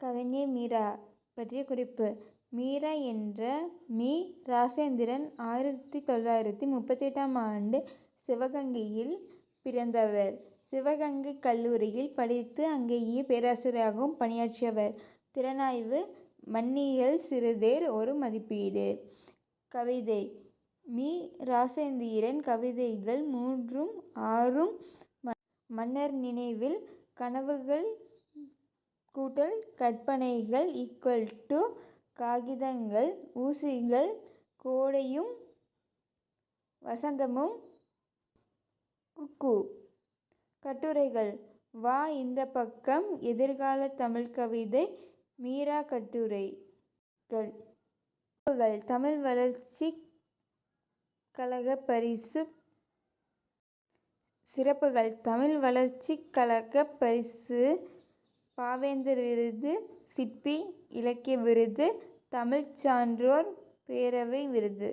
கவிஞர் மீரா பற்றிய குறிப்பு. மீரா என்ற மீ. ராசேந்திரன் 1938ஆம் ஆண்டு சிவகங்கையில் பிறந்தவர். சிவகங்கை கல்லூரியில் படித்து அங்கேயே பேராசிரியராகவும் பணியாற்றியவர். திறனாய்வு மன்னியல் சிறுதேர் ஒரு மதிப்பீடு. கவிதை மீ. ராசேந்திரன் கவிதைகள் 3ம் 6ம் மன்னர் நினைவில் கனவுகள் கற்பனைகள் காகிதங்கள் ஊசிகள் கோடையும் வசந்தமும் குக்கு. கட்டுரைகள் வா இந்த பக்கம் எதிர்கால தமிழ் கவிதை மீரா கட்டுரைகள். தமிழ் வளர்ச்சிக் கழக பரிசு. சிறப்புகள் தமிழ் வளர்ச்சிக் கழக பரிசு, பாவேந்தர் விருது, சிற்பி இலக்கிய விருது, தமிழ்ச் சான்றோர் பேரவை விருது.